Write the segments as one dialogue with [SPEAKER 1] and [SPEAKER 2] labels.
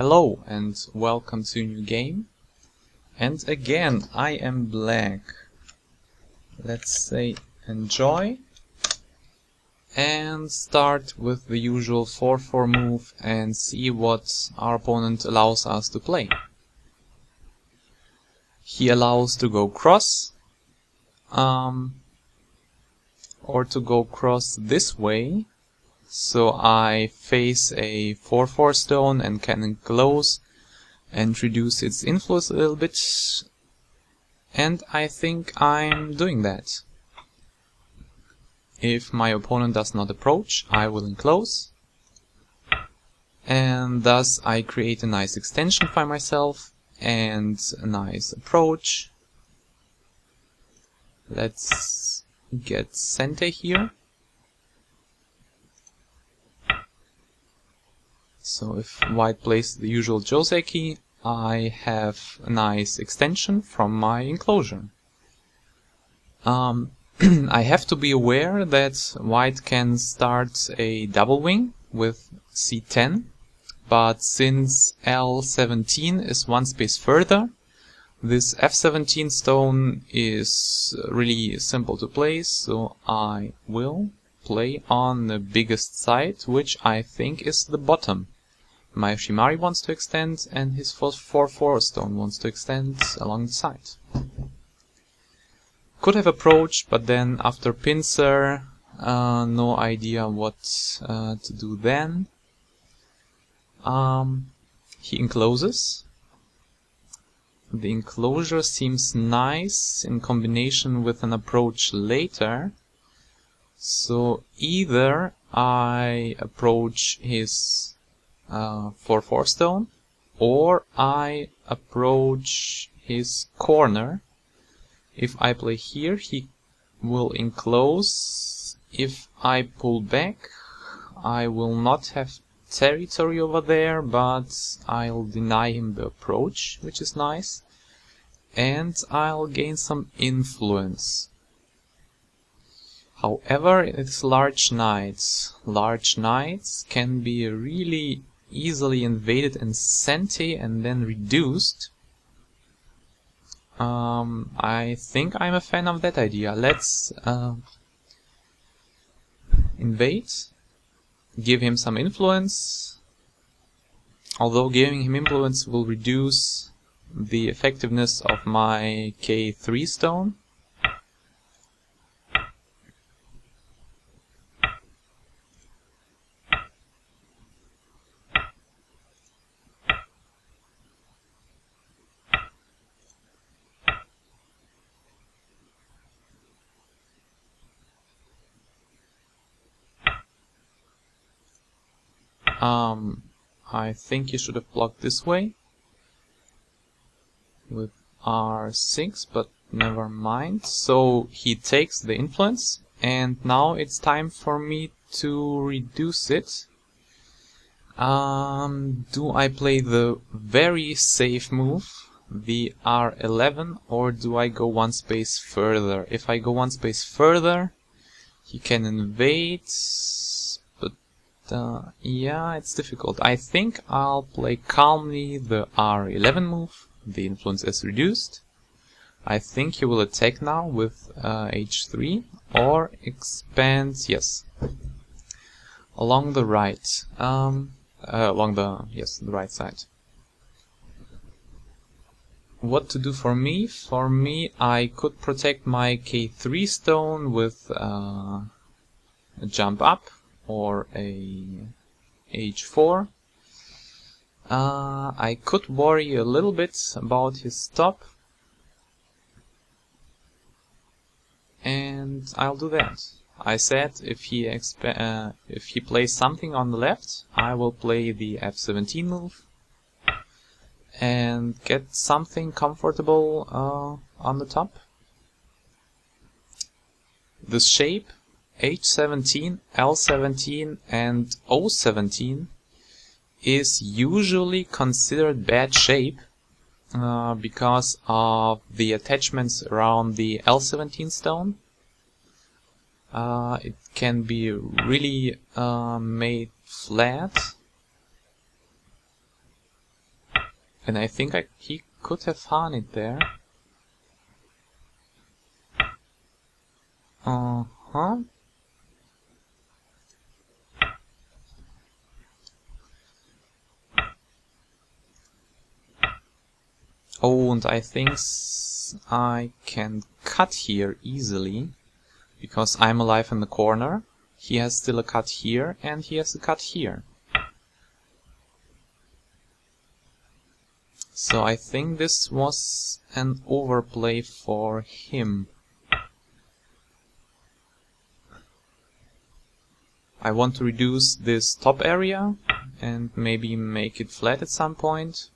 [SPEAKER 1] Hello and welcome to a new game. And again, I am black. Let's say enjoy. And start with the usual 4-4 move and see what our opponent allows us to play. He allows to go cross. Or to go cross this way. So I face a 4-4 stone and can enclose and reduce its influence a little bit. And I think I'm doing that. If my opponent does not approach, I will enclose. And thus I create a nice extension for myself and a nice approach. Let's get center here. So if white plays the usual fuseki, I have a nice extension from my enclosure. I have to be aware that white can start a double wing with c10, but since L17 is one space further, this F17 stone is really simple to place, so I will play on the biggest side, which I think is the bottom. My Shimari wants to extend, and his 4-4 stone wants to extend along the side. Could have approached, but then after pincer, no idea what to do then. He encloses. The enclosure seems nice in combination with an approach later. So either I approach his 4-4 stone, or I approach his corner. If I play here, he will enclose. If I pull back, I will not have territory over there, but I'll deny him the approach, which is nice, and I'll gain some influence. However, it's large knights. Large knights can be really easily invaded in centi and then reduced. I think I'm a fan of that idea. Let's invade, give him some influence, although giving him influence will reduce the effectiveness of my K3 stone. I think you should have blocked this way with R6, but never mind. So he takes the influence, and now it's time for me to reduce it. Do I play the very safe move, the R11, or do I go one space further? If I go one space further, he can invade. Yeah, it's difficult. I think I'll play calmly the R11 move. The influence is reduced. I think he will attack now with H3 or expand, yes, along the right, the right side. What to do for me? For me, I could protect my K3 stone with a jump up or a H4. I could worry a little bit about his top, and I'll do that. I said if he plays something on the left, I will play the F17 move and get something comfortable on the top. The shape H17, L17 and O17 is usually considered bad shape because of the attachments around the L17 stone. It can be really made flat And I think he could have hung it there. Uh-huh. Oh, and I think I can cut here easily, because I'm alive in the corner. He has still a cut here, and he has a cut here. So I think this was an overplay for him. I want to reduce this top area and maybe make it flat at some point.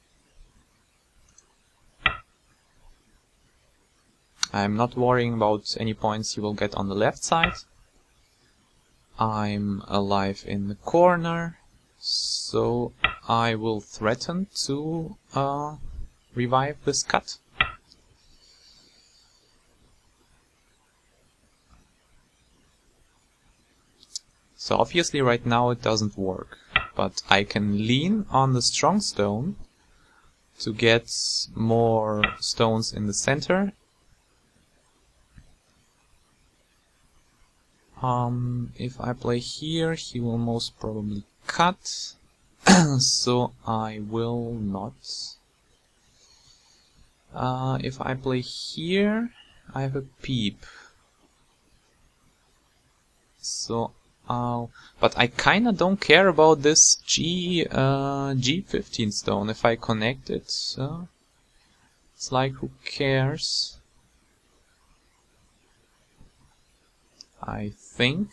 [SPEAKER 1] I'm not worrying about any points he will get on the left side. I'm alive in the corner, so I will threaten to revive this cut. So obviously right now it doesn't work, but I can lean on the strong stone to get more stones in the center. If I play here, he will most probably cut, so I will not. If I play here, I have a peep. So but I kinda don't care about this G15 stone. If I connect it, it's like, who cares? I think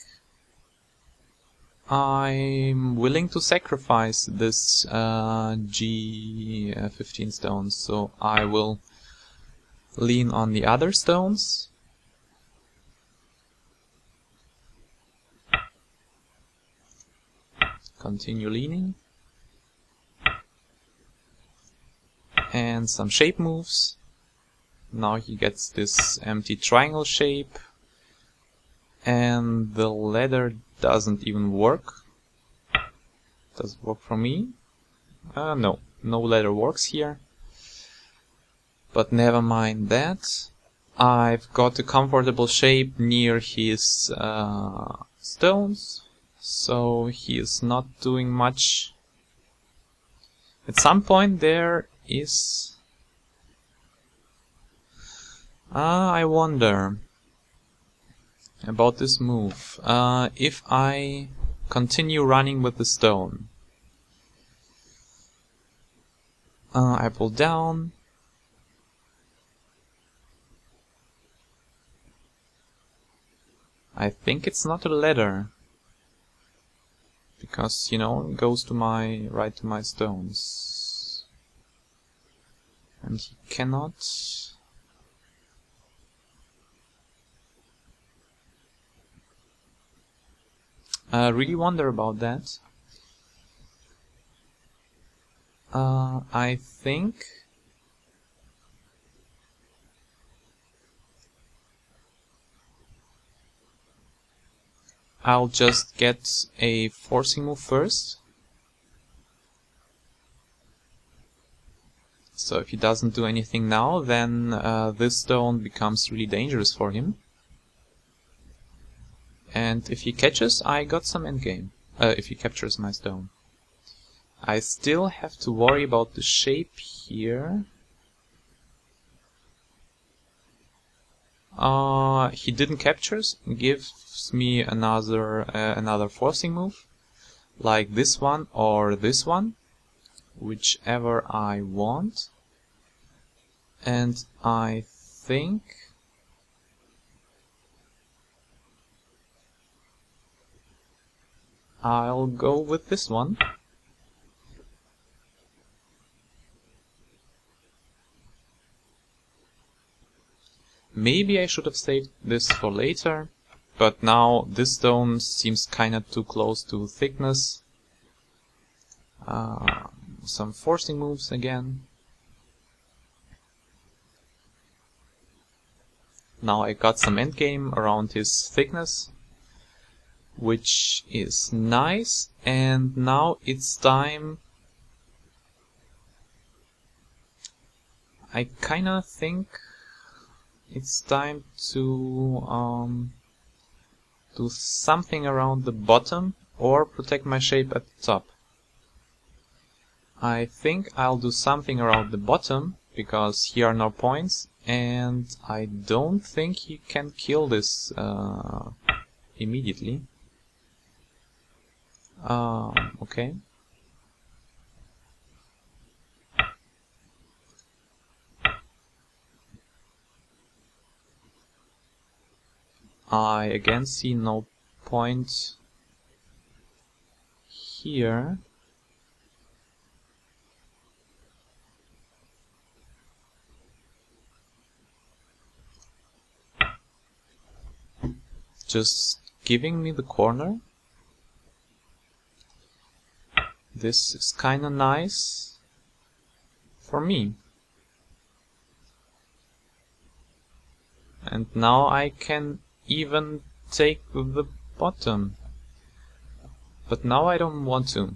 [SPEAKER 1] I'm willing to sacrifice this G15 stones, so I will lean on the other stones. Continue leaning. And some shape moves. Now he gets this empty triangle shape. And the ladder doesn't even work. Does it work for me? No ladder works here. But never mind that. I've got a comfortable shape near his stones, so he is not doing much. At some point there is... I wonder about this move. If I continue running with the stone, I pull down. I think it's not a ladder, because, you know, it goes to my right to my stones, and he cannot. I really wonder about that. I think I'll just get a forcing move first. So if he doesn't do anything now, then this stone becomes really dangerous for him. And if he catches, I got some endgame. If he captures my stone. I still have to worry about the shape here. He didn't capture, gives me another forcing move, like this one or this one, whichever I want. And I think I'll go with this one. Maybe I should have saved this for later, but now this stone seems kinda too close to thickness. Some forcing moves again. Now I got some endgame around his thickness, which is nice, and now it's time I kinda think it's time to do something around the bottom or protect my shape at the top. I think I'll do something around the bottom because here are no points, and I don't think you can kill this immediately. Okay. I again see no point here. Just giving me the corner. This is kinda nice for me. And now I can even take the bottom. But now I don't want to.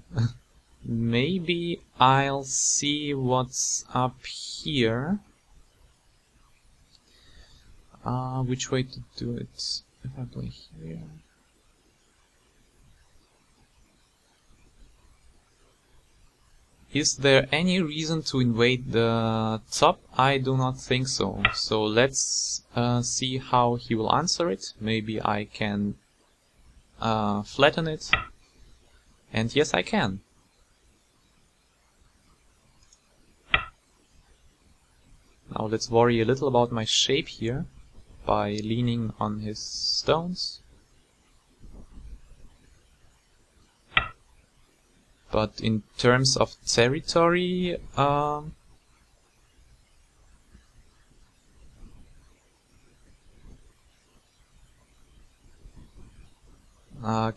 [SPEAKER 1] Maybe I'll see what's up here. Which way to do it? If I play here. Is there any reason to invade the top? I do not think so. So let's see how he will answer it. Maybe I can flatten it. And yes, I can. Now let's worry a little about my shape here by leaning on his stones. But in terms of territory,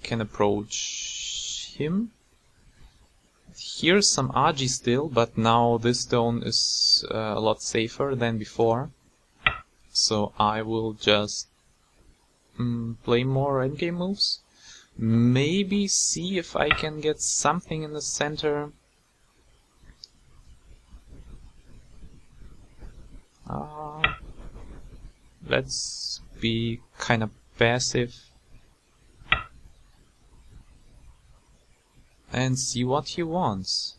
[SPEAKER 1] can approach him. Here's some Agi still, but now this stone is a lot safer than before. So I will just play more endgame moves. Maybe see if I can get something in the center. Let's be kind of passive and see what he wants.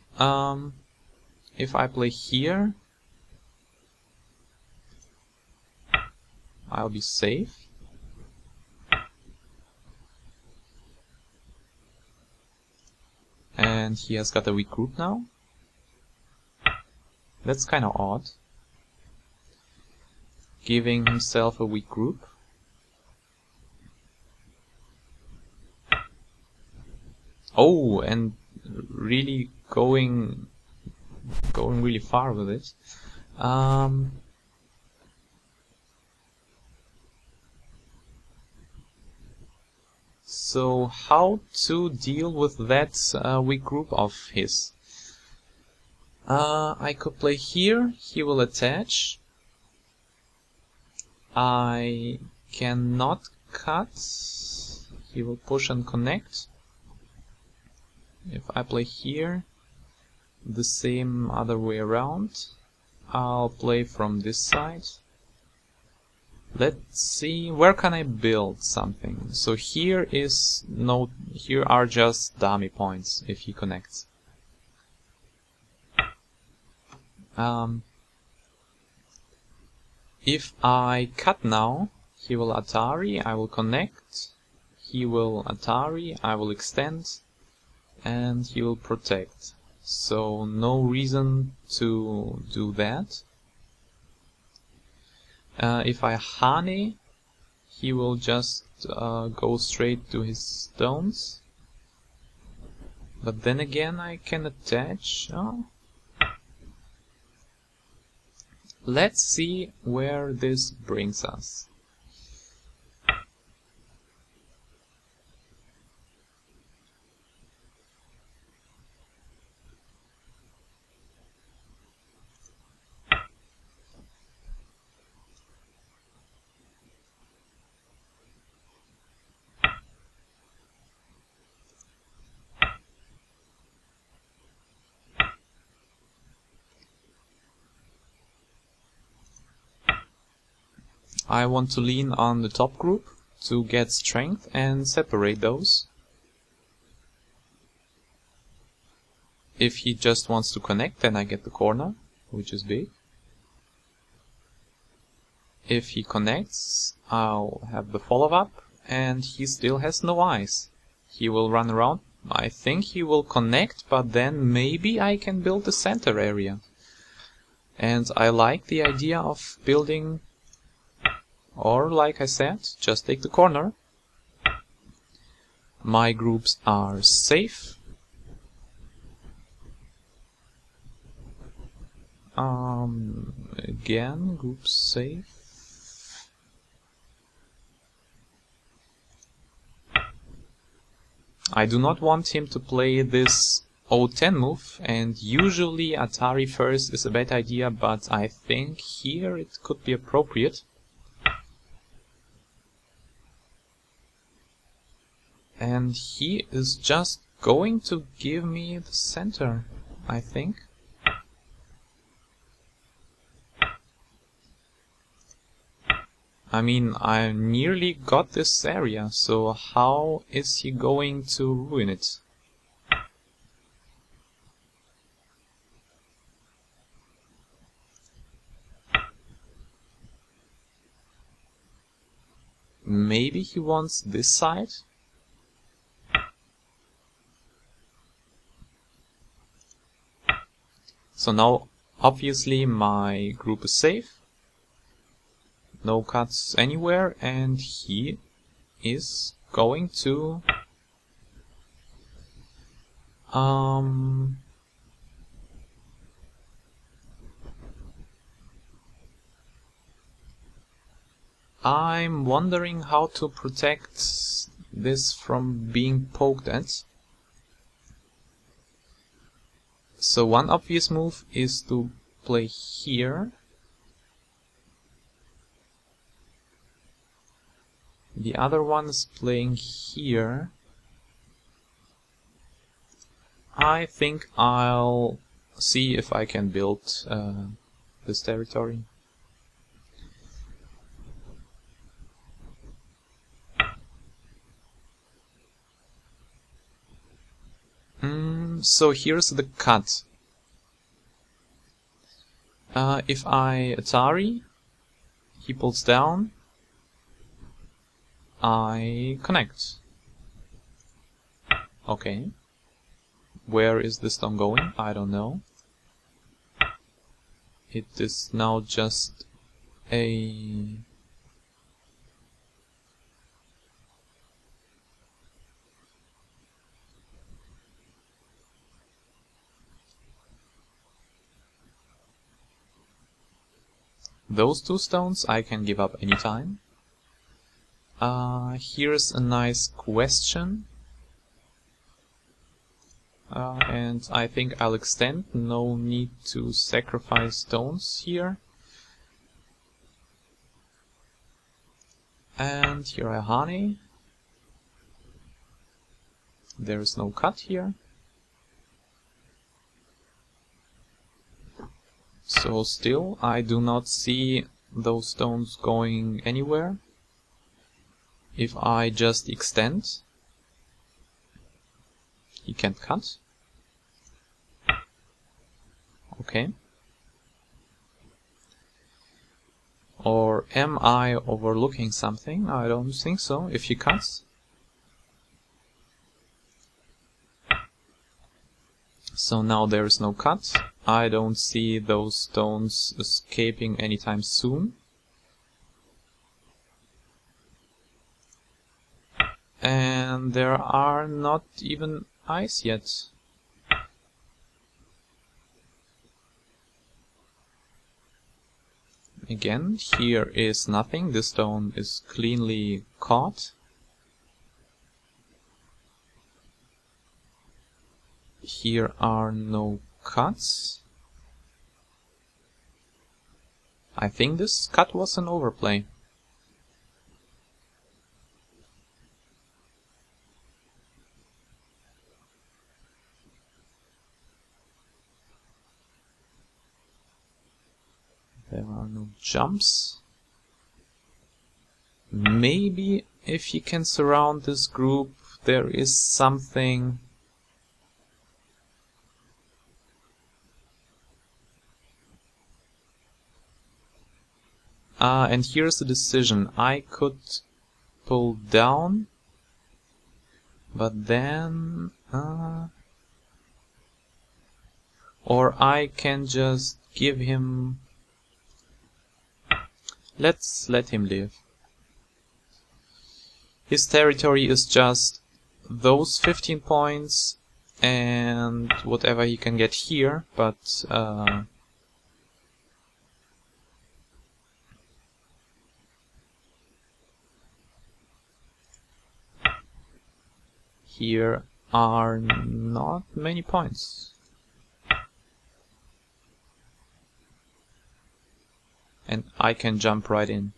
[SPEAKER 1] If I play here, I'll be safe. And he has got a weak group now. That's kind of odd. Giving himself a weak group. Oh, and really going really far with it. So how to deal with that weak group of his? I could play here, he will attach. I cannot cut, he will push and connect. If I play here, the same other way around. I'll play from this side. Let's see, where can I build something? So here are just dummy points if he connects. If I cut now, he will Atari, I will connect, he will Atari, I will extend, and he will protect. So no reason to do that. If I Hane, he will just go straight to his stones. But then again I can attach. Let's see where this brings us. I want to lean on the top group to get strength and separate those. If he just wants to connect, then I get the corner, which is big. If he connects, I'll have the follow-up, and he still has no eyes. He will run around. I think he will connect, but then maybe I can build the center area. And I like the idea of building, or like I said, just take the corner. My groups are safe. Again, groups safe. I do not want him to play this O10 move, and usually Atari first is a bad idea, but I think here it could be appropriate. And he is just going to give me the center, I think. I mean, I nearly got this area, so how is he going to ruin it? Maybe he wants this side? So now, obviously, my group is safe. No cuts anywhere, and he is going to I'm wondering how to protect this from being poked at. So one obvious move is to play here. The other one is playing here. I think I'll see if I can build this territory. So here's the cut. If I Atari, he pulls down, I connect. Okay. Where is this stone going? I don't know. It is now just a... Those two stones I can give up anytime. Here's a nice question. And I think I'll extend. No need to sacrifice stones here. And here I honey. There is no cut here. So still, I do not see those stones going anywhere. If I just extend, he can't cut. Okay. Or am I overlooking something? I don't think so. If he cuts. So now there is no cut. I don't see those stones escaping anytime soon. And there are not even eyes yet. Again, here is nothing. This stone is cleanly caught. Here are no cuts. I think this cut was an overplay. There are no jumps. Maybe if he can surround this group, there is something. And here's the decision. I could pull down, but then... or I can just give him... Let's let him live. His territory is just those 15 points and whatever he can get here, but here are not many points. And I can jump right in.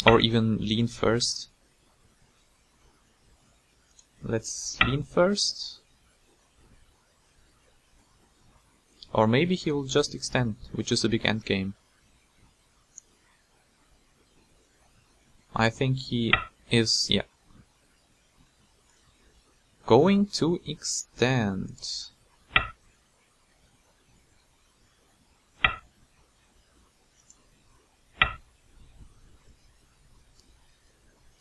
[SPEAKER 1] Or even lean first. Let's lean first. Or maybe he will just extend, which is a big endgame. I think he is, yeah, going to extend.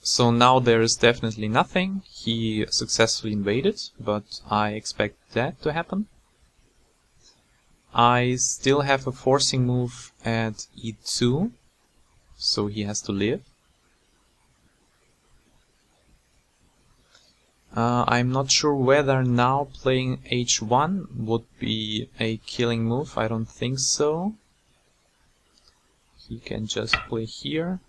[SPEAKER 1] So now there is definitely nothing. He successfully invaded, but I expect that to happen. I still have a forcing move at e2, so he has to live. I'm not sure whether now playing h1 would be a killing move. I don't think so. He can just play here.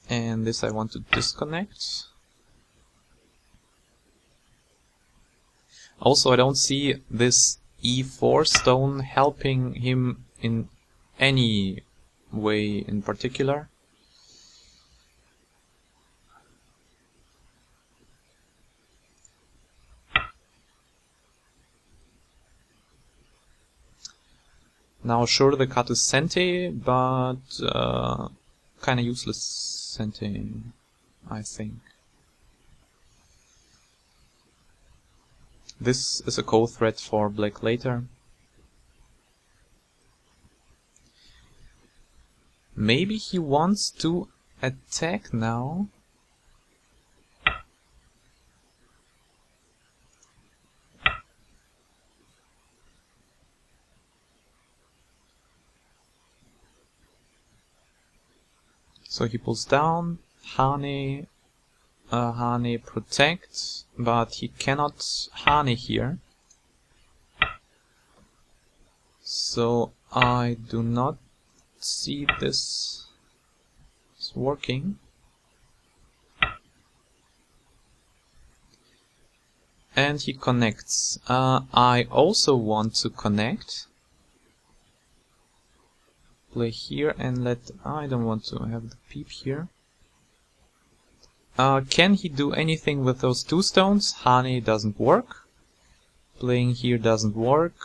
[SPEAKER 1] And this I want to disconnect. Also, I don't see this e4 stone helping him in any way in particular. Now, sure, the cut is Sente, but kinda useless Sente, I think. This is a co-threat for black later. Maybe he wants to attack now. So he pulls down, Hane protect, but he cannot Hane here. So I do not see this working. And he connects. I also want to connect. Play here and let... I don't want to have the peep here. Can he do anything with those two stones? Hane doesn't work. Playing here doesn't work.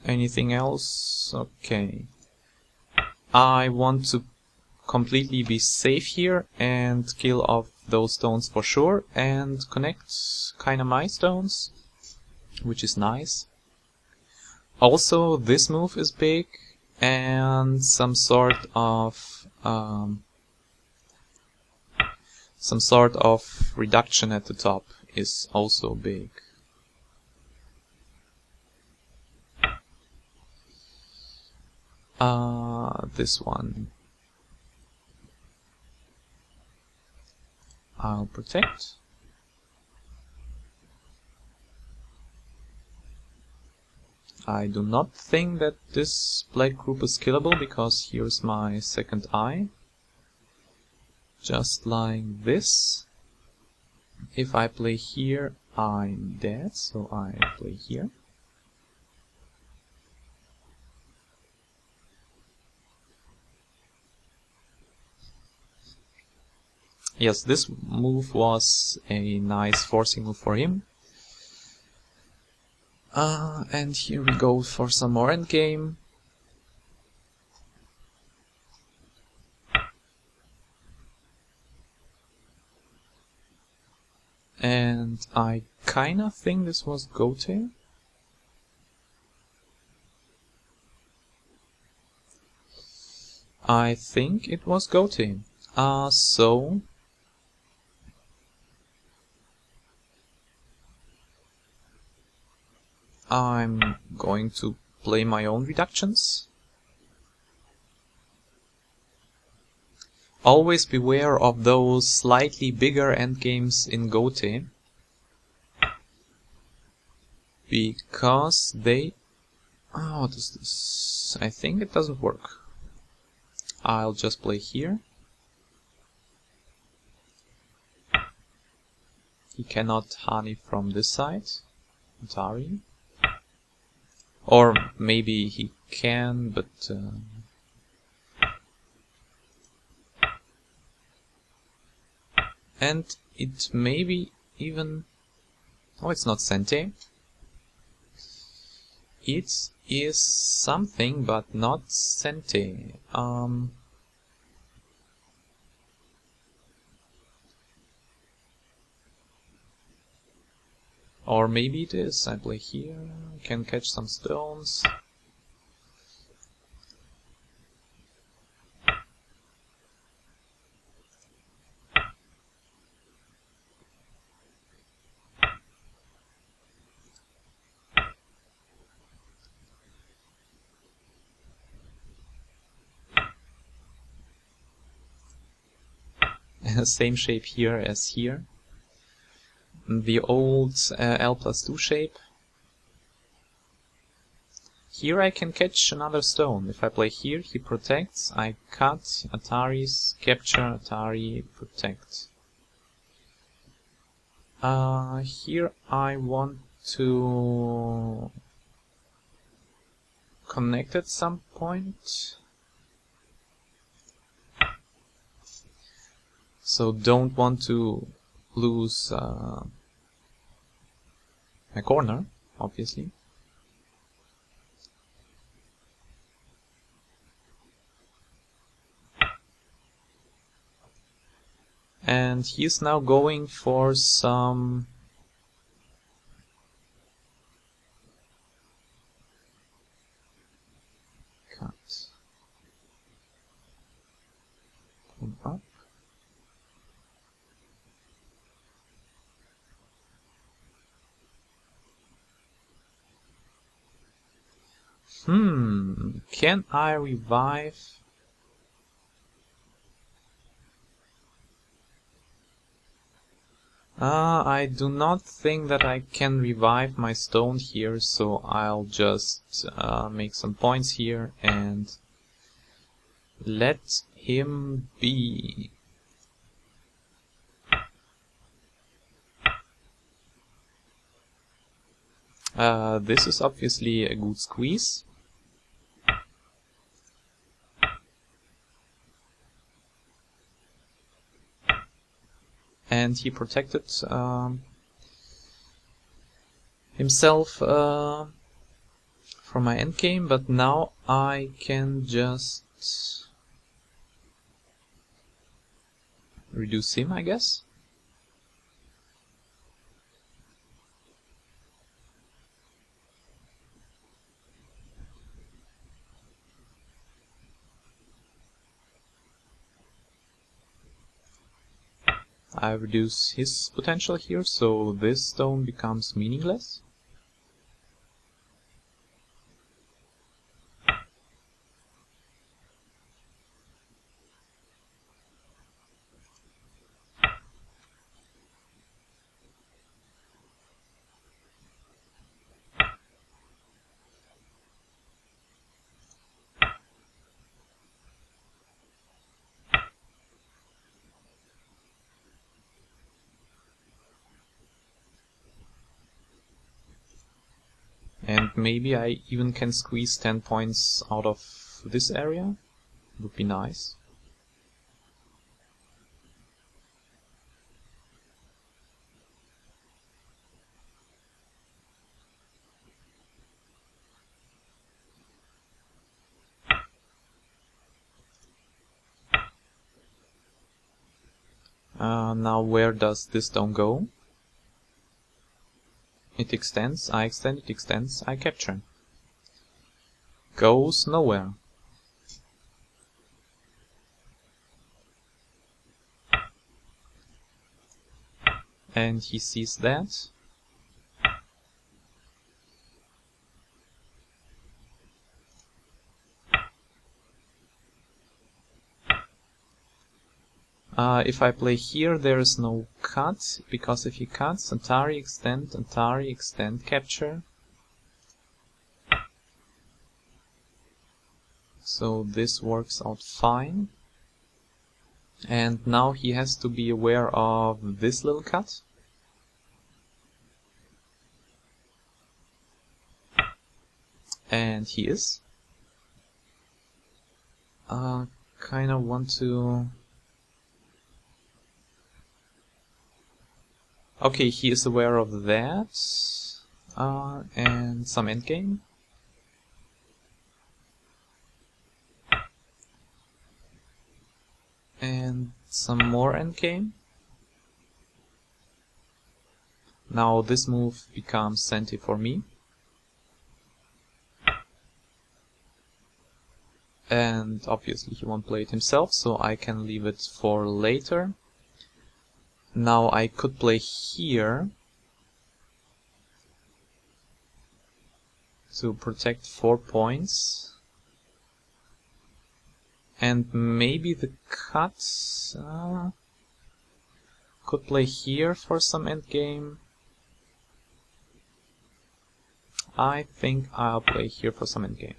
[SPEAKER 1] Anything else? Okay. I want to completely be safe here and kill off those stones for sure and connect kinda my stones, which is nice. Also, this move is big and some sort of reduction at the top is also big. This one I'll protect. I do not think that this black group is killable because here's my second eye. Just like this. If I play here, I'm dead, so I play here. Yes, this move was a nice forcing move for him. And here we go for some more endgame. And I kinda think this was Gote. I think it was Gote. So I'm going to play my own reductions. Always beware of those slightly bigger endgames in Gote, because they... Oh, what is this? I think it doesn't work. I'll just play here. He cannot honey from this side. Atari. Or maybe he can, but... And it may be even... Oh, it's not Sente. It is something, but not Sente. Or maybe it is. I play here, can catch some stones. Same shape here as here. The old L+2 shape. Here I can catch another stone. If I play here, he protects. I cut, Atari's, capture, Atari, protect. Here I want to connect at some point. So don't want to lose my corner, obviously. And he's now going for some cut. Come up. Can I revive? I do not think that I can revive my stone here, so I'll just make some points here and let him be. This is obviously a good squeeze. And he protected himself from my endgame, but now I can just reduce him, I guess. I reduce his potential here, so this stone becomes meaningless. And maybe I even can squeeze 10 points out of this area. Would be nice. Now where does this stone go? It extends, I extend, it extends, I capture. Goes nowhere. And he sees that. If I play here, there is no cut, because if he cuts, Atari extend, capture. So this works out fine. And now he has to be aware of this little cut. And he is. Kind of want to... Okay, he is aware of that. And some endgame. And some more endgame. Now this move becomes senti for me. And obviously he won't play it himself, so I can leave it for later. Now I could play here to protect 4 points. And maybe the cut... could play here for some endgame. I think I'll play here for some endgame.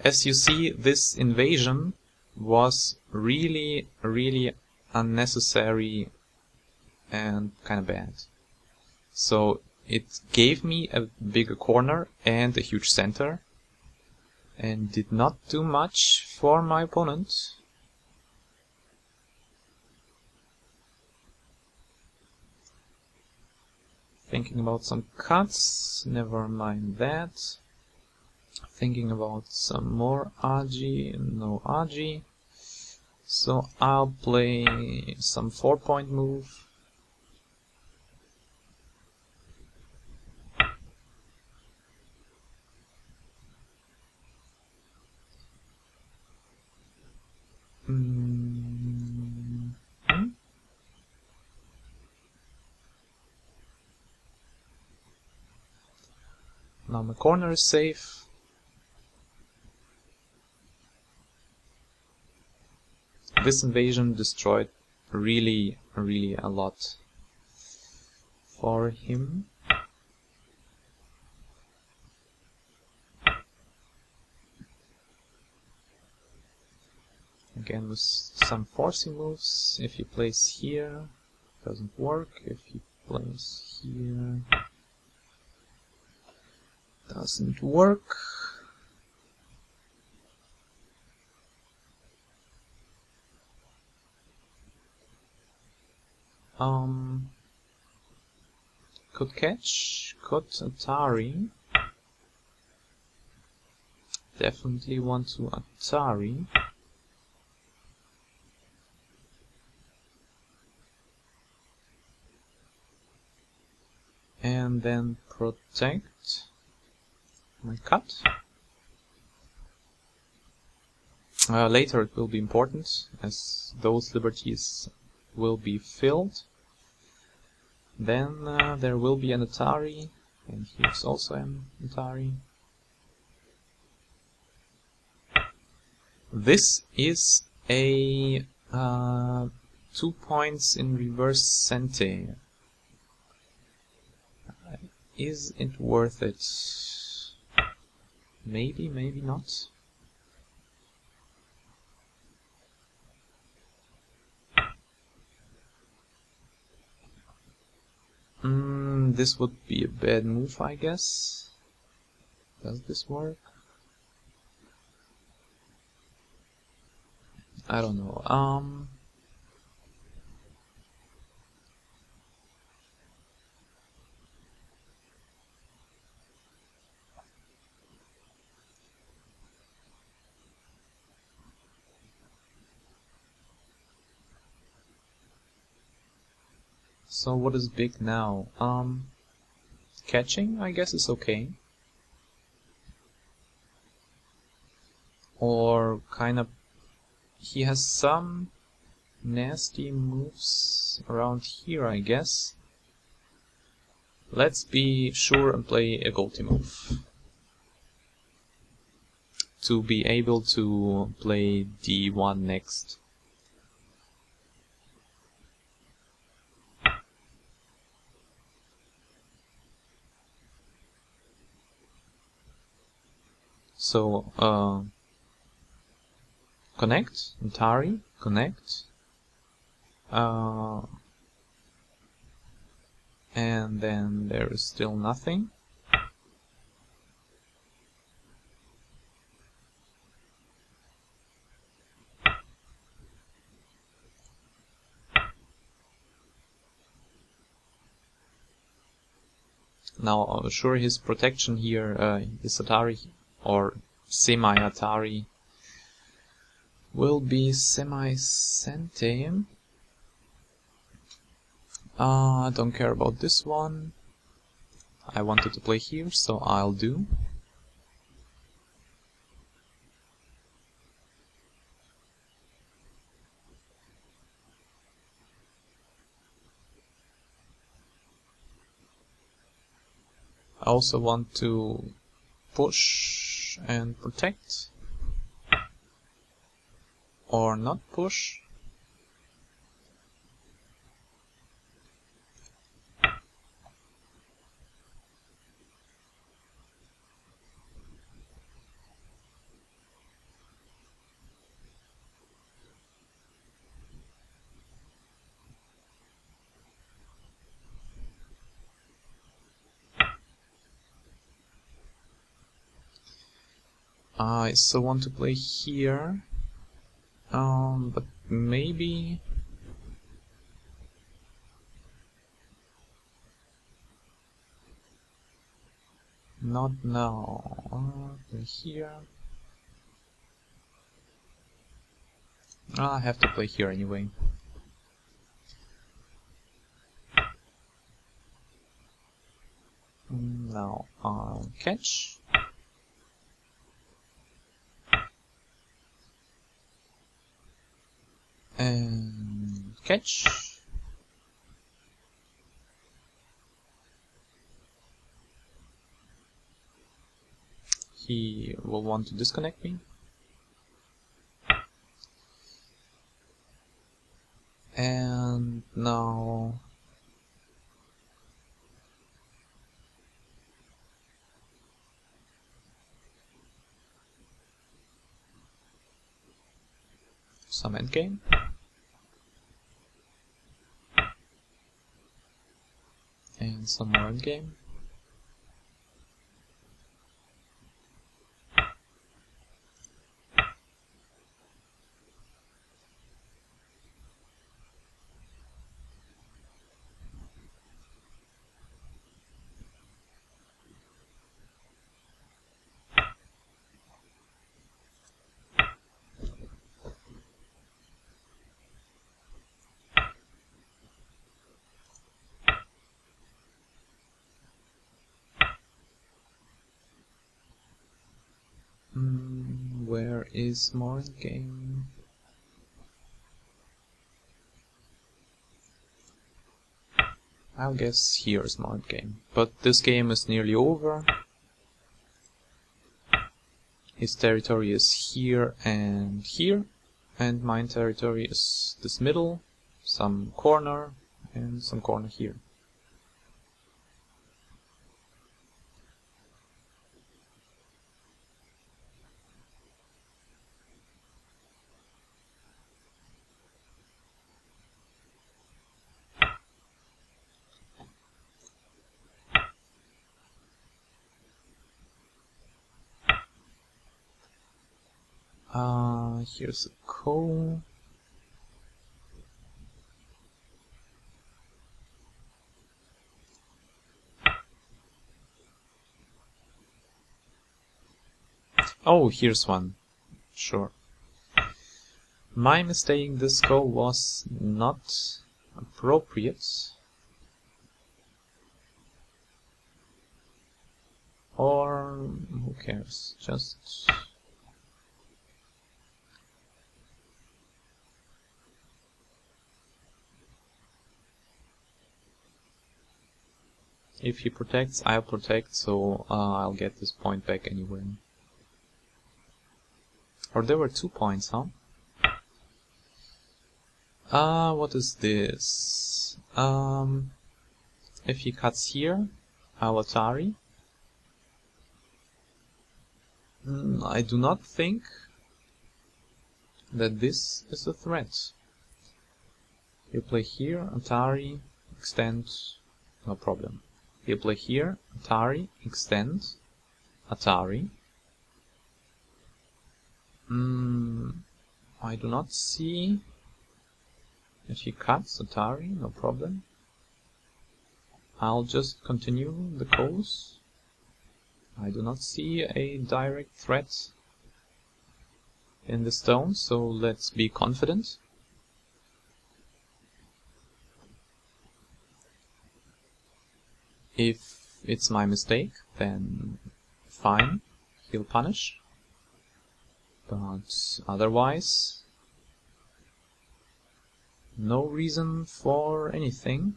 [SPEAKER 1] As you see, this invasion was really unnecessary and kind of bad. So it gave me a bigger corner and a huge center, and did not do much for my opponent. Thinking about some cuts, never mind that. Thinking about some more Agi, no Agi. So I'll play some 4-point move. Now my corner is safe. This invasion destroyed really a lot for him. Again with some forcing moves. If he plays here, doesn't work. If he plays here, doesn't work. Could catch, could Atari. Definitely want to Atari. And then protect my cut. Later it will be important, as those liberties will be filled. Then there will be an Atari, and here's also an Atari. This is a 2 points in reverse senti. Is it worth it? Maybe, maybe not. This would be a bad move, I guess. Does this work? I don't know. So what is big now? Catching, I guess, is okay. Or kind of... he has some nasty moves around here, I guess. Let's be sure and play a Goldie move. To be able to play D1 next. So, connect, Atari, connect. And then there is still nothing. Now, sure, his protection here, his Atari or semi-Atari will be semi-Sente. I don't care about this one. I wanted to play here, so I'll do. I also want to push and protect. Or not push. I still want to play here, but maybe not now. Play here. I have to play here anyway. Now I'll catch. And catch. He will want to disconnect me. And now some endgame. And some more endgame. Where is more game? I'll guess here's more game. But this game is nearly over. His territory is here, and my territory is this middle, some corner, and some corner here. Here's a coal. Oh, here's one. Sure. My mistake, this coal was not appropriate. Or who cares? Just if he protects, I'll protect, so I'll get this point back anyway. Or there were 2 points, huh? What is this? If he cuts here, I'll Atari. I do not think that this is a threat. You play here, Atari, extend, no problem. You play here, Atari, extend, Atari. I do not see. If he cuts, Atari, no problem. I'll just continue the course. I do not see a direct threat in the stone, so let's be confident. If it's my mistake, then fine, he'll punish. But otherwise, no reason for anything.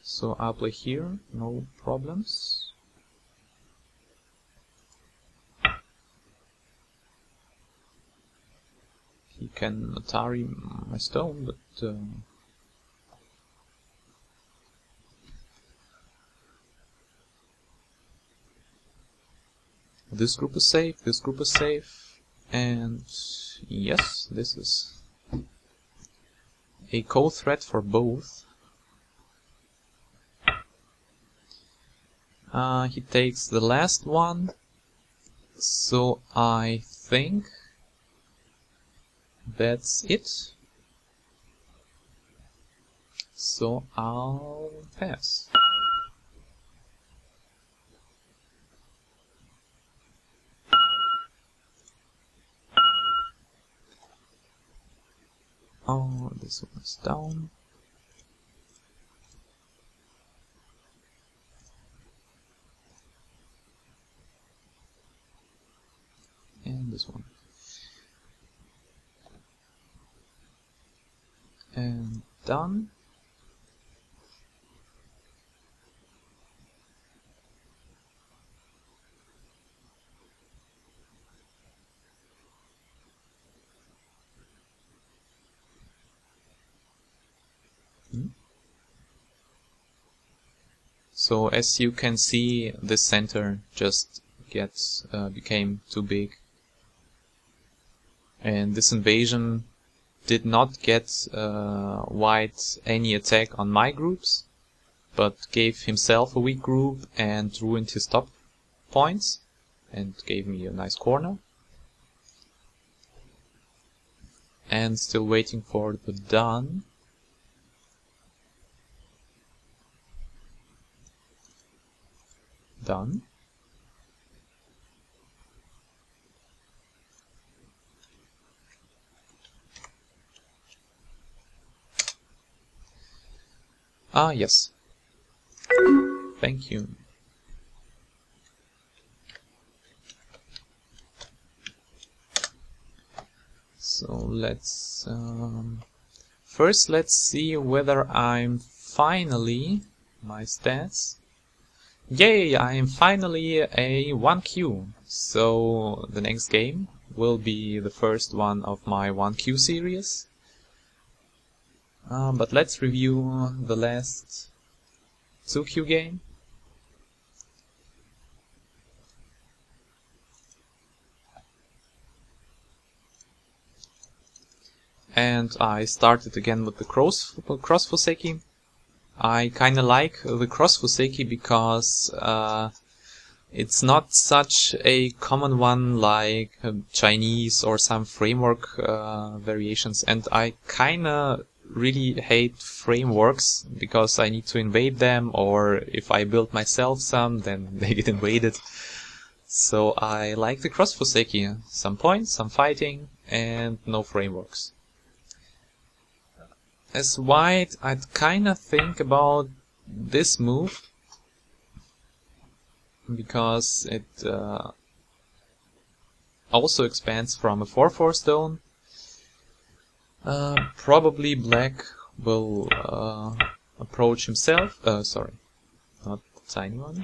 [SPEAKER 1] So I'll play here, no problems. He can Atari my stone, but this group is safe, this group is safe, and yes, this is a co-threat for both. He takes the last one, so I think that's it. So I'll pass. Oh, this one is down. And this one. And done. So as you can see, the center just became too big, and this invasion did not get White any attack on my groups, but gave himself a weak group and ruined his top points and gave me a nice corner. And still waiting for the done. Done. Ah, yes. Thank you. So let's first let's see whether I'm finally my stats. Yay! I am finally a 1Q. So the next game will be the first one of my 1Q series. But let's review the last 2Q game. And I started again with the cross fuseki. I kinda like the cross fuseki because it's not such a common one like Chinese or some framework variations, and I kinda really hate frameworks because I need to invade them, or if I build myself some, then they get invaded. So I like the cross fuseki. Some points, some fighting, and no frameworks. As White, I'd kinda think about this move. because it also expands from a 4/4 stone. Probably black will approach himself. Sorry, not the tiny one.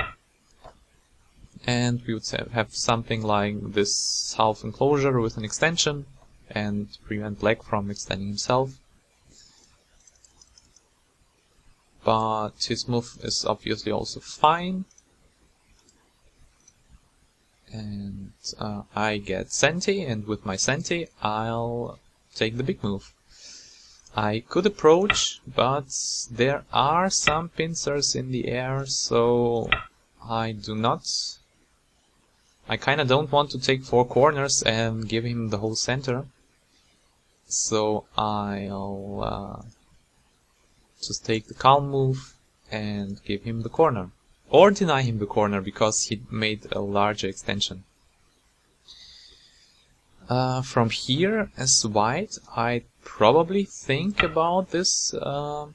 [SPEAKER 1] And we would have something like this half enclosure with an extension and prevent black from extending himself. But his move is obviously also fine. And I get Senti, and with my Senti I'll take the big move. I could approach, but there are some pincers in the air, so I kinda don't want to take 4 corners and give him the whole center. So I'll just take the calm move and give him the corner. Or deny him the corner, because he made a larger extension. From here, as white, I'd probably think about this double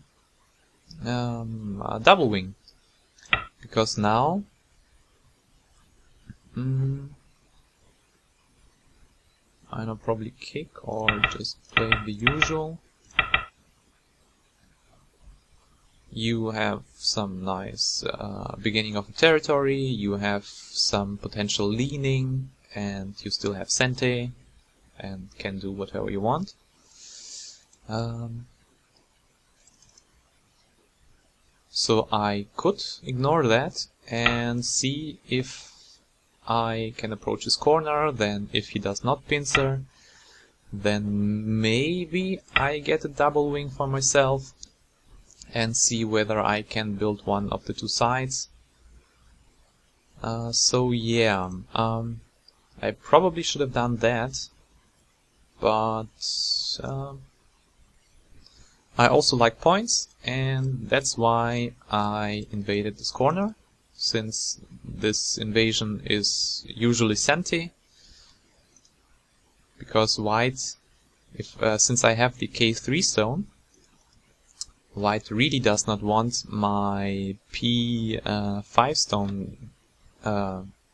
[SPEAKER 1] wing. Because now I'll probably kick or just play the usual. You have some nice beginning of a territory, you have some potential leaning, and you still have Sente, and can do whatever you want. So I could ignore that and see if I can approach his corner. Then if he does not pincer, then maybe I get a double wing for myself and see whether I can build one of the 2 sides. So yeah, I probably should have done that, but I also like points, and that's why I invaded this corner, since this invasion is usually Senti. Because white, since I have the K3 stone, white really does not want my P5 stone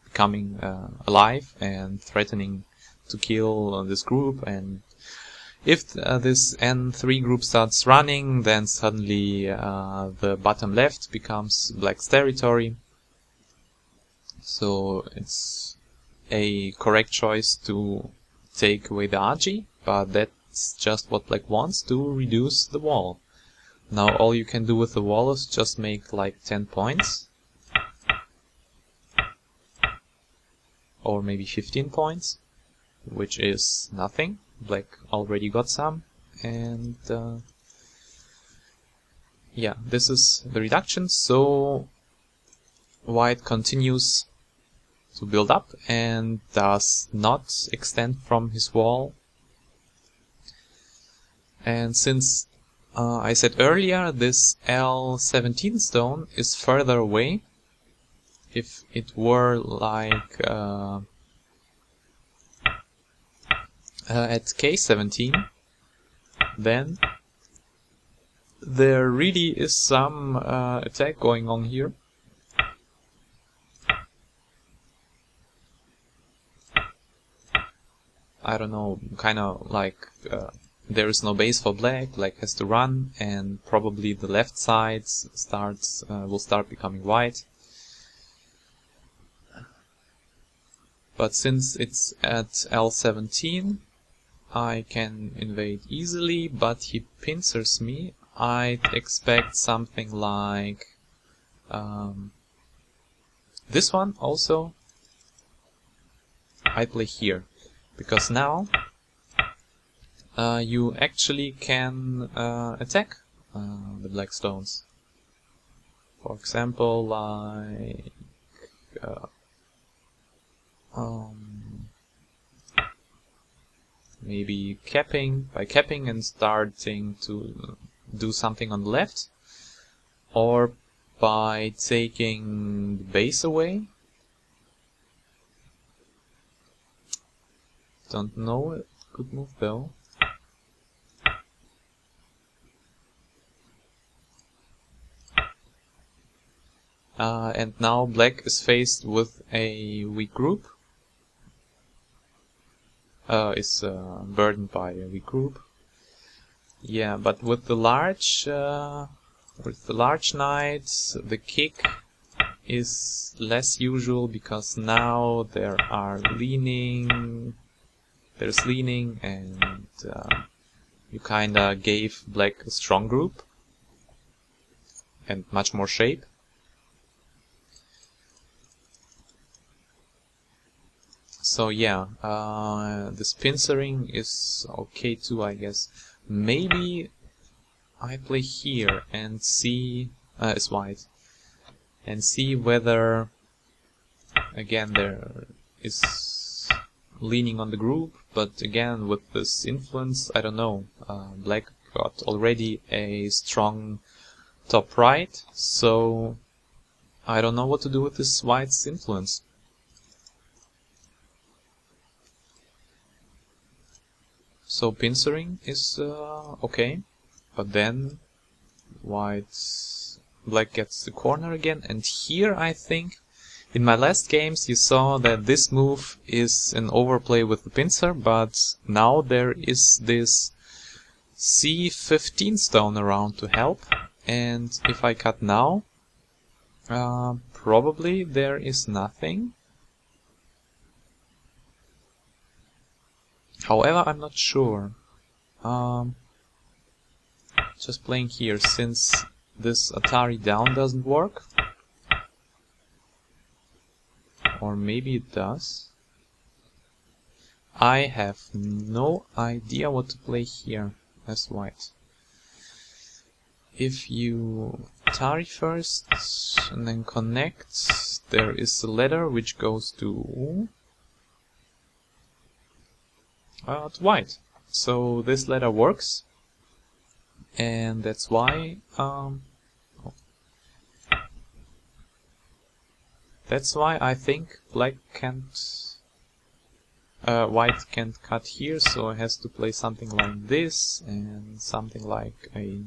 [SPEAKER 1] becoming alive and threatening to kill this group. And if this N3 group starts running, then suddenly the bottom left becomes black's territory. So it's a correct choice to take away the Agi, but that's just what black wants, to reduce the wall. Now all you can do with the wall is just make like 10 points. Or maybe 15 points, which is nothing. Black already got some. And yeah, this is the reduction. So white continues to build up and does not extend from his wall. And since I said earlier, this L17 stone is further away. If it were like at K17, then there really is some attack going on here. I don't know, kinda like there is no base for black, black has to run, and probably the left side will start becoming white. But since it's at L17, I can invade easily, but he pincers me. I'd expect something like this one also. I play here, because now you actually can attack the black stones. For example, like maybe by capping and starting to do something on the left, or by taking the base away. Don't know, good move though. And now black is faced with a weak group. Is burdened by a weak group. Yeah, but with the large knights, the kick is less usual because now there's leaning, and you kinda gave black a strong group and much more shape. So yeah, this pincering is okay too, I guess. Maybe I play here and see is white, and see whether again there is leaning on the group, but again with this influence, I don't know. Black got already a strong top right, so I don't know what to do with this white's influence. So pincering is okay, but then black gets the corner again, and here I think in my last games you saw that this move is an overplay with the pincer, but now there is this C15 stone around to help, and if I cut now, probably there is nothing. However, I'm not sure. Just playing here, since this Atari down doesn't work. Or maybe it does. I have no idea what to play here as white. If you Atari first and then connect, there is a ladder which goes to white. So this ladder works, and that's why I think black can't white can't cut here, so it has to play something like this and something like a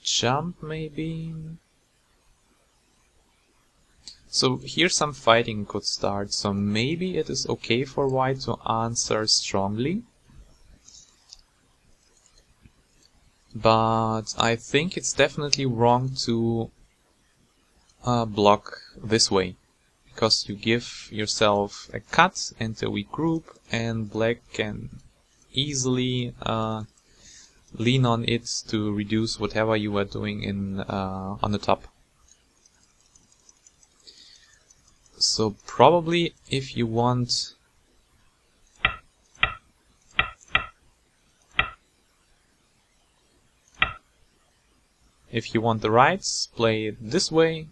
[SPEAKER 1] jump maybe. So here some fighting could start, so maybe it is okay for white to answer strongly. But I think it's definitely wrong to block this way, because you give yourself a cut and a weak group, and black can easily lean on it to reduce whatever you are doing in on the top. So probably if you want the rights, play it this way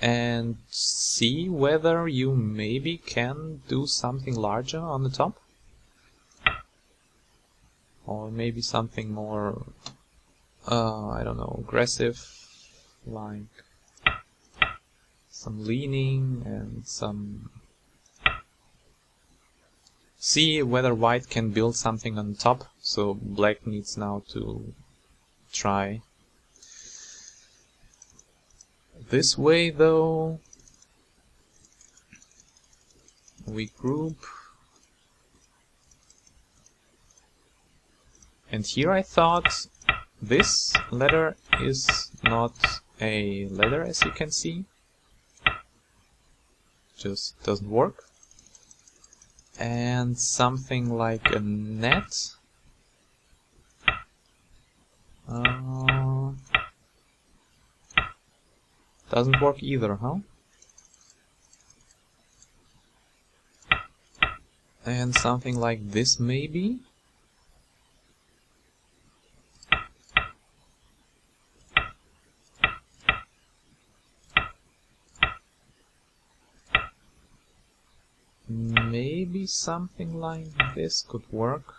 [SPEAKER 1] and see whether you maybe can do something larger on the top, or maybe something more I don't know, aggressive, like some leaning and some... See whether white can build something on top, so black needs now to try this way though. Weak group. And here I thought this ladder is not a ladder, as you can see. Just doesn't work. And something like a net. Doesn't work either, huh? And something like this maybe. Maybe something like this could work.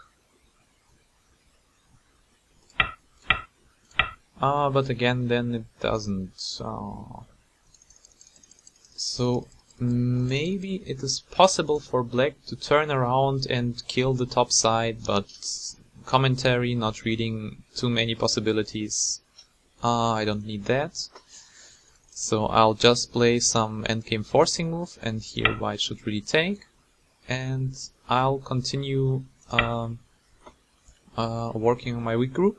[SPEAKER 1] But again, then it doesn't. So maybe it is possible for black to turn around and kill the top side, but commentary, not reading too many possibilities. I don't need that. So I'll just play some endgame forcing move, and here white should really take, and I'll continue working on my weak group.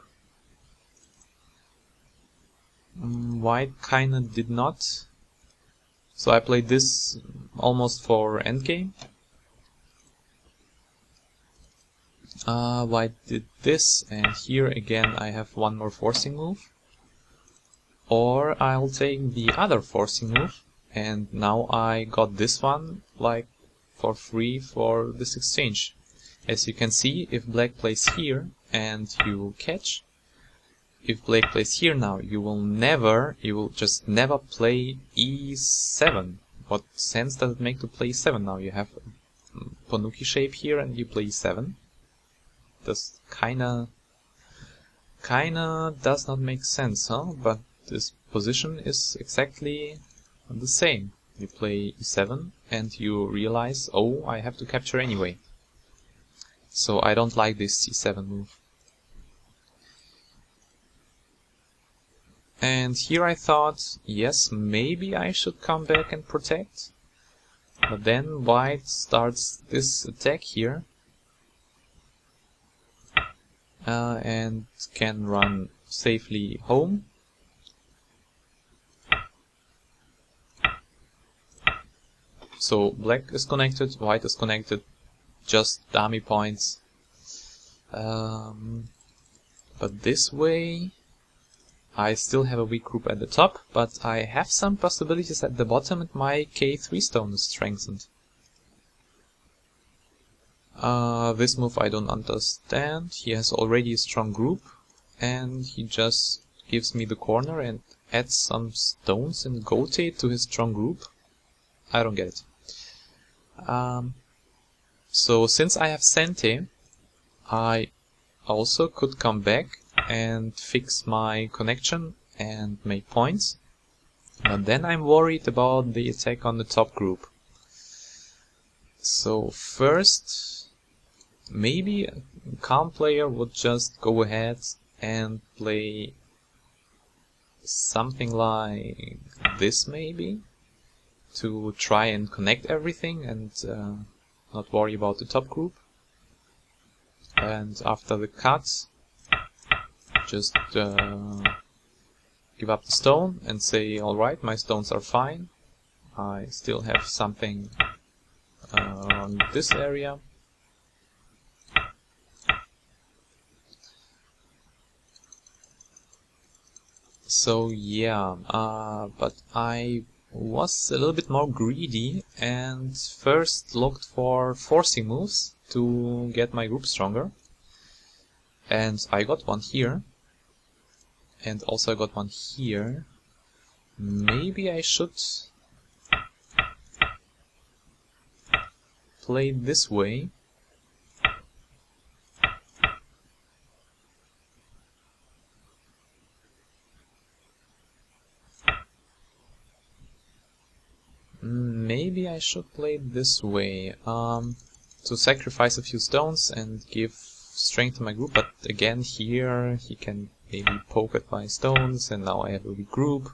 [SPEAKER 1] White kinda did not, so I played this almost for endgame. White did this, and here again I have one more forcing move. Or I'll take the other forcing move, and now I got this one like for free for this exchange. As you can see, if black plays here and you catch, if black plays here now, you will just never play e7. What sense does it make to play e7 now? You have Ponuki shape here and you play e7. This kinda does not make sense, huh? But this position is exactly the same. You play e7 and you realize, oh, I have to capture anyway. So I don't like this c7 move. And here I thought, yes, maybe I should come back and protect. But then white starts this attack here. And can run safely home. So black is connected, white is connected, just dummy points. But this way I still have a weak group at the top, but I have some possibilities at the bottom and my k3 stone is strengthened. This move I don't understand. He has already a strong group and he just gives me the corner and adds some stones and gote to his strong group. I don't get it. So since I have Sente, I also could come back and fix my connection and make points. But then I'm worried about the attack on the top group. So first, maybe a calm player would just go ahead and play something like this maybe, to try and connect everything and not worry about the top group. And after the cut, just give up the stone and say, alright, my stones are fine. I still have something on this area. So yeah, but I was a little bit more greedy and first looked for forcing moves to get my group stronger. And I got one here. And also I got one here. Maybe I should play this way. Maybe I should play this way, to sacrifice a few stones and give strength to my group, but again here he can maybe poke at my stones and now I have a weak group.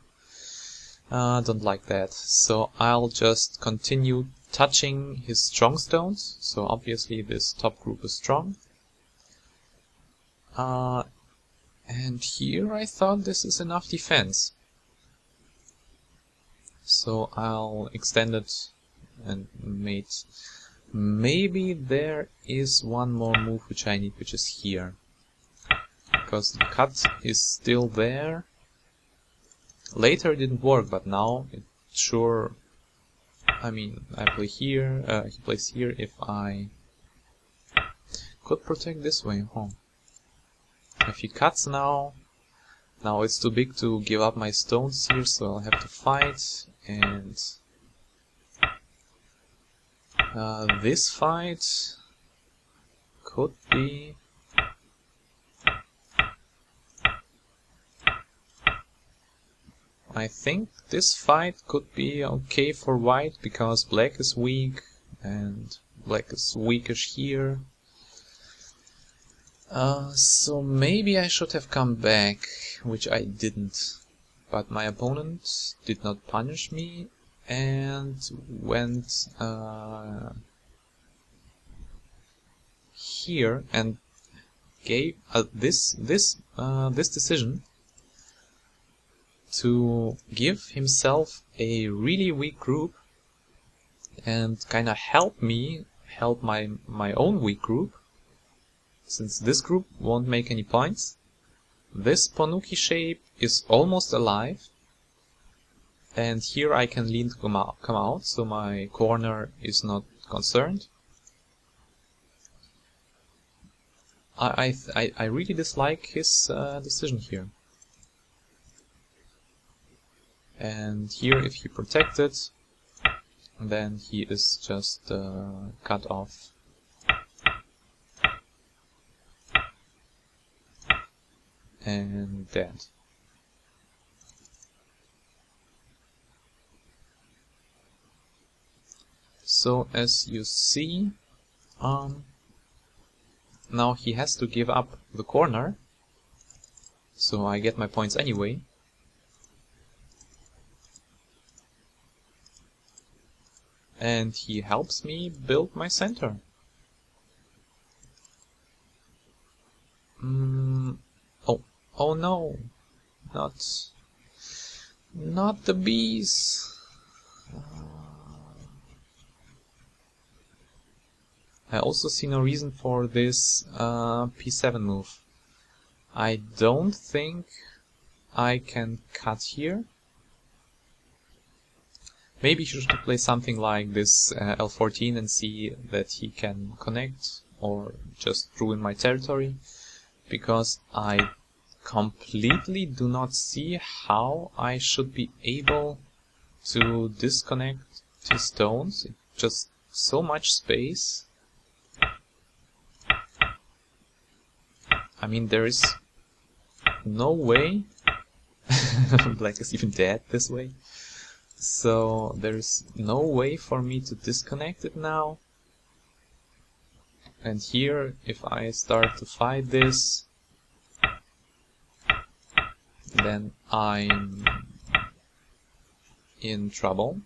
[SPEAKER 1] Don't like that, so I'll just continue touching his strong stones, so obviously this top group is strong. And here I thought this is enough defense. So I'll extend it and mate. Maybe there is one more move which I need, which is here. Because the cut is still there. Later it didn't work, but now it sure... I mean, I play here, he plays here. If I could protect this way, huh? If he cuts now it's too big to give up my stones here, so I'll have to fight. And this fight could be... I think this fight could be okay for white, because black is weak, and black is weakish here. So maybe I should have come back, which I didn't. But my opponent did not punish me and went here and gave this decision to give himself a really weak group and kind of help my own weak group, since this group won't make any points. This Ponuki shape is almost alive, and here I can lean to come out, so my corner is not concerned. I really dislike his decision here. And here, if he protected, then he is just cut off. And dead. So as you see, now he has to give up the corner, so I get my points anyway. And he helps me build my center. Oh no, not the bees. I also see no reason for this p7 move. I don't think I can cut here. Maybe he should play something like this L14 and see that he can connect or just ruin my territory, because I completely do not see how I should be able to disconnect two stones. It's just so much space. I mean, there is no way. Black is even dead this way. So there's no way for me to disconnect it now. And here, if I start to fight this, then I'm in trouble.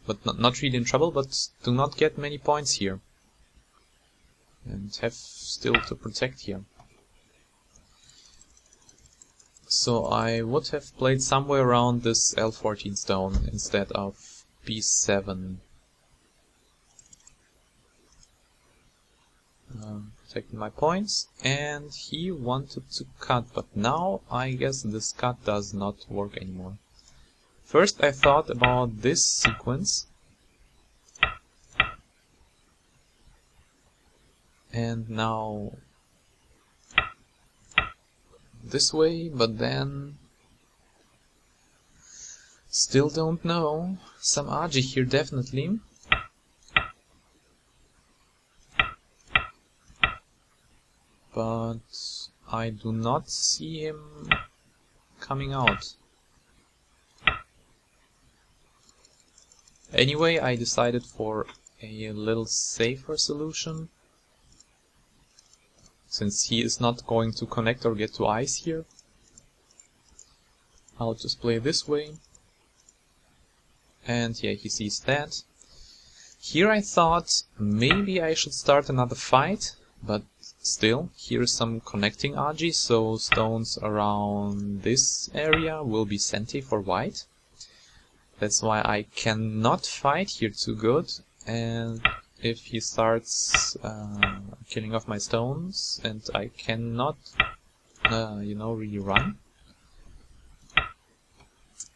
[SPEAKER 1] But not really in trouble, but do not get many points here. And have still to protect here. So I would have played somewhere around this L14 stone instead of B7. Protecting my points, and he wanted to cut, but now I guess this cut does not work anymore. First I thought about this sequence, and now this way, but then still don't know. Some Agi here definitely. But I do not see him coming out. Anyway, I decided for a little safer solution. Since he is not going to connect or get to ice here, I'll just play this way. And yeah, he sees that. Here I thought maybe I should start another fight, but still, here's some connecting Agi, so stones around this area will be senti for white. That's why I cannot fight here too good, and if he starts killing off my stones and I cannot, really run,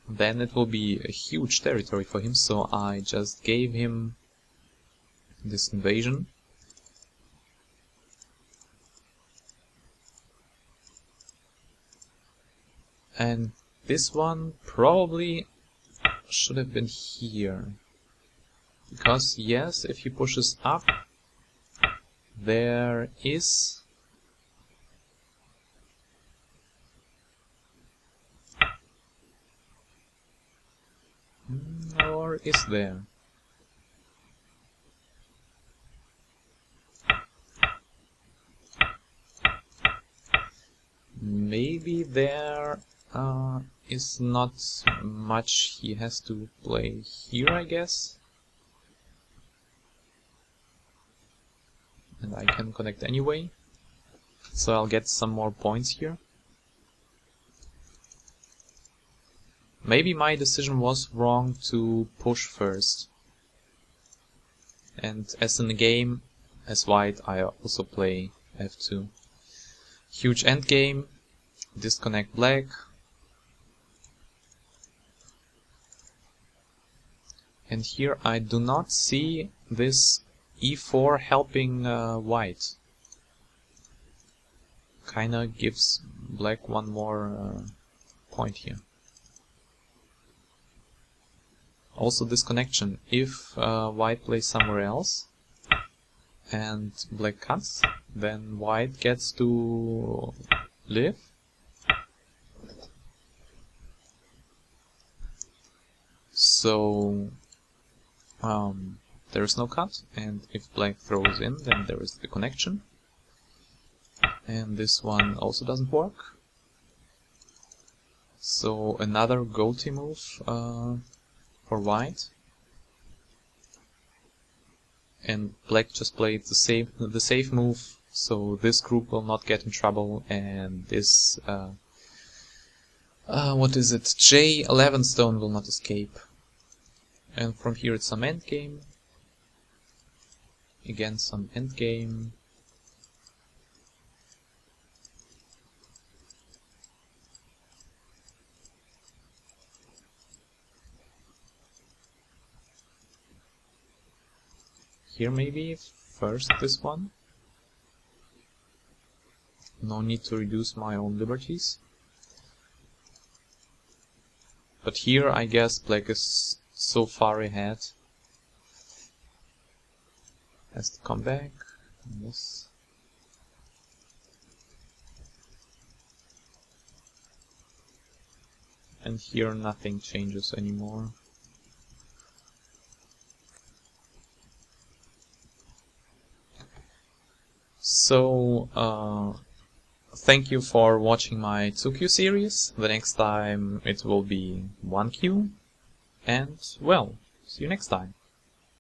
[SPEAKER 1] then it will be a huge territory for him, so I just gave him this invasion. And this one probably should have been here. Because yes, if he pushes up, there is or is there? Maybe there is not much he has to play here, I guess. And I can connect anyway, so I'll get some more points here. Maybe my decision was wrong to push first. And as in the game, as white, I also play f2. Huge endgame, disconnect black. And here I do not see this e4 helping white. Kinda gives black one more point here. Also this connection, if white plays somewhere else and black cuts, then white gets to live. So there is no cut, and if black throws in, then there is the connection. And this one also doesn't work. So another goatee move for white. And black just played the safe move, so this group will not get in trouble, and this what is it, J11 stone will not escape. And from here it's some endgame. Again some endgame. Here maybe first this one. No need to reduce my own liberties. But here I guess black is so far ahead. Has to come back. Yes. And here nothing changes anymore. So, thank you for watching my 2Q series. The next time it will be 1Q. And, well, see you next time.